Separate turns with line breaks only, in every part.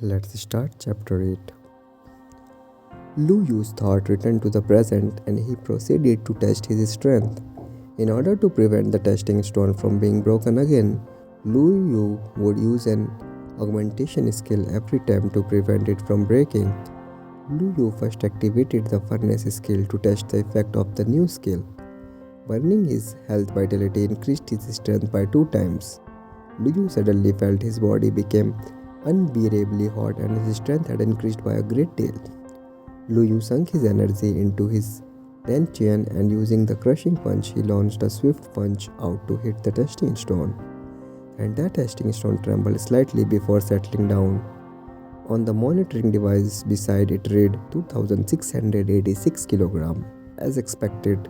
Let's start chapter 8. Lu Yu's thought returned to the present and he proceeded to test his strength. In order to prevent the testing stone from being broken again, Lu Yu would use an augmentation skill every time to prevent it from breaking. Lu Yu first activated the furnace skill to test the effect of the new skill. Burning his health vitality increased his strength by 2 times. Lu Yu suddenly felt his body became unbearably hot and his strength had increased by a great deal. Lu Yu sunk his energy into his Dantian and using the crushing punch he launched a swift punch out to hit the testing stone. And that testing stone trembled slightly before settling down. On the monitoring device beside it read 2686 kg. As expected,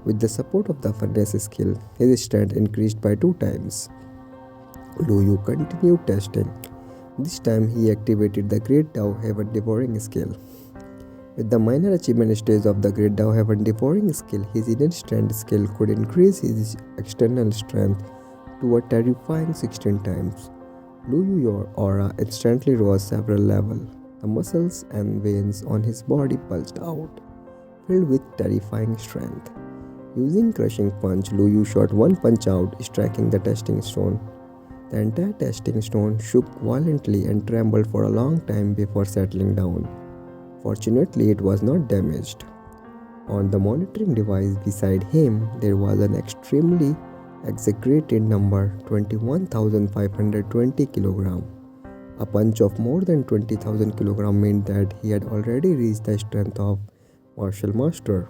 with the support of the furnace skill, his strength increased by 2 times. Lu Yu continued testing. This time he activated the Great Dao Heaven Devouring skill. With the minor achievement stage of the Great Dao Heaven Devouring skill, his inner strength skill could increase his external strength to a terrifying 16 times. Lu Yu's aura instantly rose several levels. The muscles and veins on his body bulged out, filled with terrifying strength. Using crushing punch, Lu Yu shot one punch out, striking the testing stone. The entire testing stone shook violently and trembled for a long time before settling down. Fortunately, it was not damaged. On the monitoring device beside him, there was an extremely exaggerated number 21,520 kg. A punch of more than 20,000 kg meant that he had already reached the strength of martial master.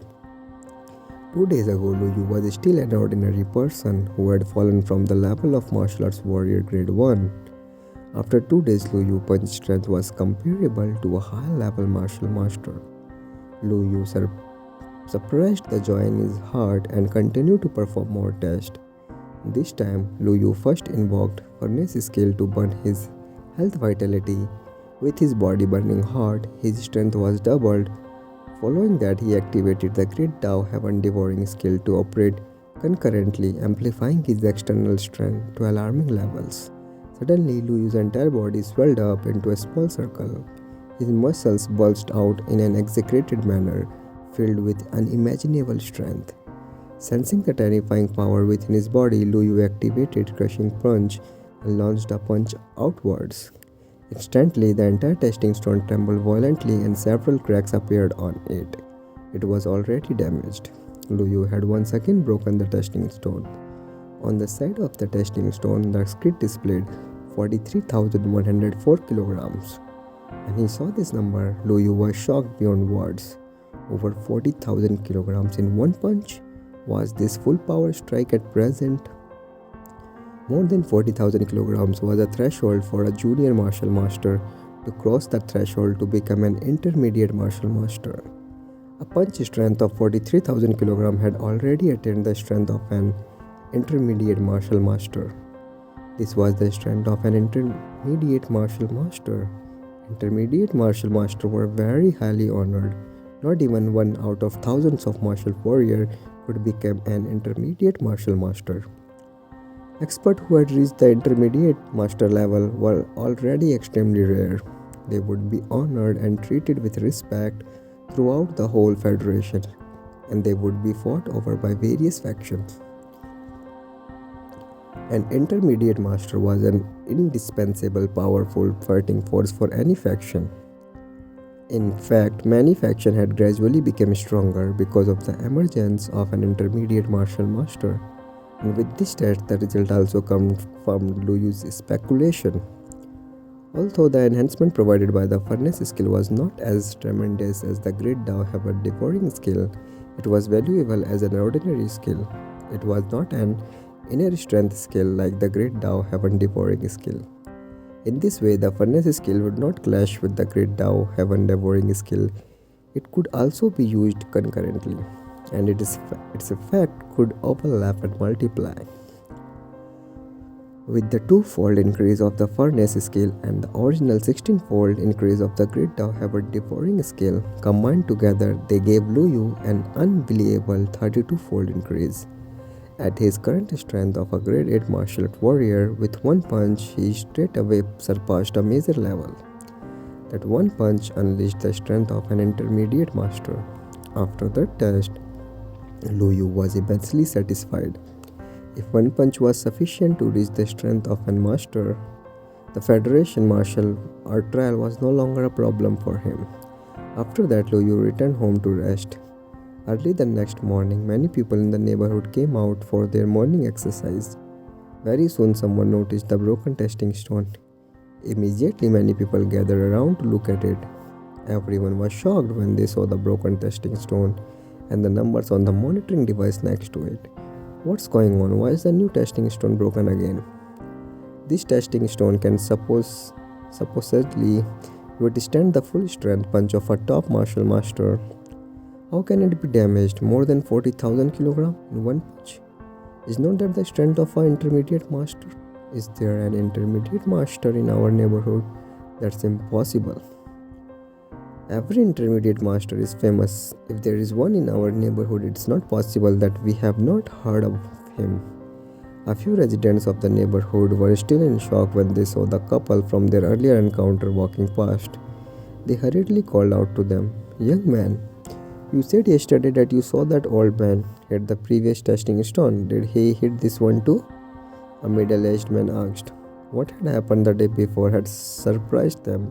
2 days ago, Lu Yu was still an ordinary person who had fallen from the level of martial arts warrior grade 1. After 2 days, Lu Yu's punch strength was comparable to a high-level martial master. Lu Yu suppressed the joy in his heart and continued to perform more tests. This time, Lu Yu first invoked furnace skill to burn his health vitality. With his body burning hot, his strength was doubled. Following that, he activated the Great Dao Heaven Devouring skill to operate concurrently, amplifying his external strength to alarming levels. Suddenly, Lu Yu's entire body swelled up into a small circle. His muscles bulged out in an exaggerated manner, filled with unimaginable strength. Sensing the terrifying power within his body, Lu Yu activated Crushing Punch and launched a punch outwards. Instantly, the entire testing stone trembled violently and several cracks appeared on it. It was already damaged. Lu Yu had once again broken the testing stone. On the side of the testing stone, the script displayed 43,104 kg. When he saw this number, Lu Yu was shocked beyond words. Over 40,000 kg in one punch? Was this full power strike at present? More than 40,000 kg was a threshold for a junior martial master to cross the threshold to become an intermediate martial master. A punch strength of 43,000 kg had already attained the strength of an intermediate martial master. This was the strength of an intermediate martial master. Intermediate martial masters were very highly honored. Not even one out of thousands of martial warriors could become an intermediate martial master. Experts who had reached the intermediate master level were already extremely rare. They would be honored and treated with respect throughout the whole federation, and they would be fought over by various factions. An intermediate master was an indispensable, powerful fighting force for any faction. In fact, many factions had gradually become stronger because of the emergence of an intermediate martial master. And with this test, the result also confirmed Lu Yu's speculation. Although the enhancement provided by the furnace skill was not as tremendous as the Great Dao Heaven Devouring skill, it was valuable as an ordinary skill. It was not an inner strength skill like the Great Dao Heaven Devouring skill. In this way, the furnace skill would not clash with the Great Dao Heaven Devouring skill. It could also be used concurrently, and its effect could overlap and multiply. With the two-fold increase of the furnace skill and the original 16-fold increase of the Great Dao Heaven Devouring skill combined together, they gave Lu Yu an unbelievable 32-fold increase. At his current strength of a grade 8 martial art warrior, with one punch he straight away surpassed a major level. That one punch unleashed the strength of an intermediate master. After that test, Lu Yu was immensely satisfied. If one punch was sufficient to reach the strength of a master, the Federation martial art trial was no longer a problem for him. After that, Lu Yu returned home to rest. Early the next morning, many people in the neighborhood came out for their morning exercise. Very soon, someone noticed the broken testing stone. Immediately, many people gathered around to look at it. Everyone was shocked when they saw the broken testing stone and the numbers on the monitoring device next to it. What's going on? Why is the new testing stone broken again? This testing stone can supposedly withstand the full strength punch of a top martial master. How can it be damaged more than 40,000 kilograms in one punch? Is not that the strength of an intermediate master? Is there an intermediate master in our neighborhood? That's impossible. Every intermediate master is famous. If there is one in our neighborhood, it's not possible that we have not heard of him. A few residents of the neighborhood were still in shock when they saw the couple from their earlier encounter walking past. They hurriedly called out to them, "Young man, you said yesterday that you saw that old man hit the previous testing stone. Did he hit this one too?" A middle-aged man asked. What had happened the day before had surprised them.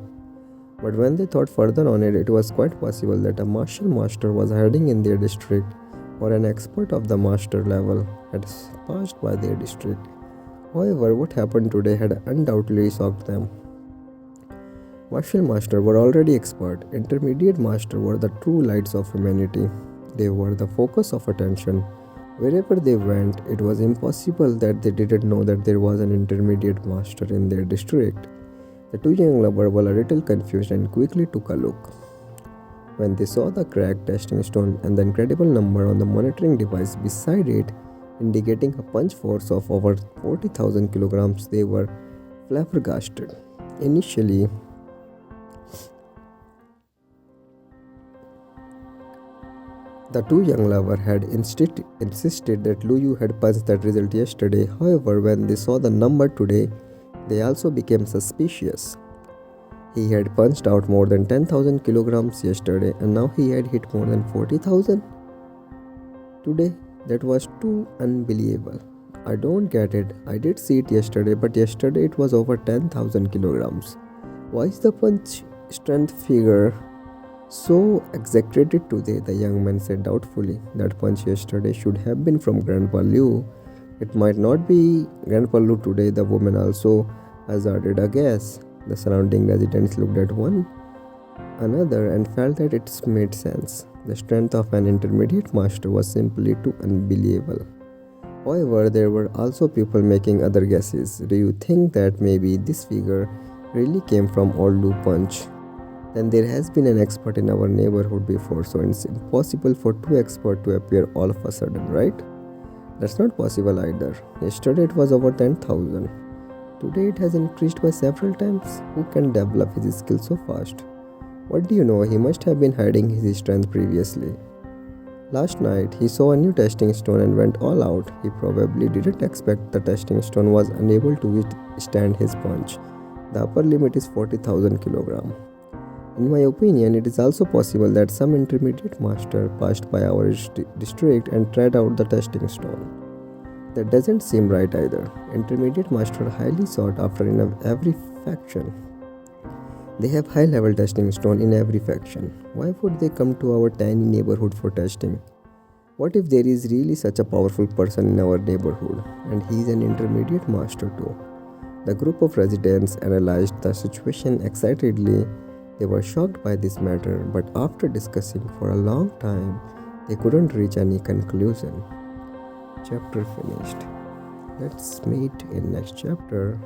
But when they thought further on it, it was quite possible that a martial master was hiding in their district, or an expert of the master level had passed by their district. However, what happened today had undoubtedly shocked them. Martial masters were already expert. Intermediate masters were the true lights of humanity. They were the focus of attention. Wherever they went, it was impossible that they didn't know that there was an intermediate master in their district. The two young lovers were a little confused and quickly took a look. When they saw the cracked testing stone and the incredible number on the monitoring device beside it, indicating a punch force of over 40,000 kilograms, they were flabbergasted. Initially, the two young lovers had insisted that Lu Yu had punched that result yesterday. However, when they saw the number today, they also became suspicious. He had punched out more than 10,000 kilograms yesterday, and now he had hit more than 40,000 today. That was too unbelievable. I don't get it. I did see it yesterday, but yesterday it was over 10,000 kilograms. Why is the punch strength figure so exaggerated today? The young man said doubtfully. That punch yesterday should have been from Grandpa Liu. It might not be Grandpa Liu today, the woman also hazarded a guess. The surrounding residents looked at one another and felt that it made sense. The strength of an intermediate master was simply too unbelievable. However, there were also people making other guesses. Do you think that maybe this figure really came from old Lu Punch? Then there has been an expert in our neighborhood before, so it's impossible for two experts to appear all of a sudden, right? That's not possible either. Yesterday it was over 10,000. Today it has increased by several times. Who can develop his skill so fast? What do you know? He must have been hiding his strength previously. Last night he saw a new testing stone and went all out. He probably didn't expect the testing stone was unable to withstand his punch. The upper limit is 40,000 kilograms. In my opinion, it is also possible that some intermediate master passed by our district and tried out the testing stone. That doesn't seem right either. Intermediate master are highly sought after in every faction. They have high-level testing stone in every faction. Why would they come to our tiny neighborhood for testing? What if there is really such a powerful person in our neighborhood, and he is an intermediate master too? The group of residents analyzed the situation excitedly. They were shocked by this matter, but after discussing for a long time, they couldn't reach any conclusion. Chapter finished. Let's meet in next chapter.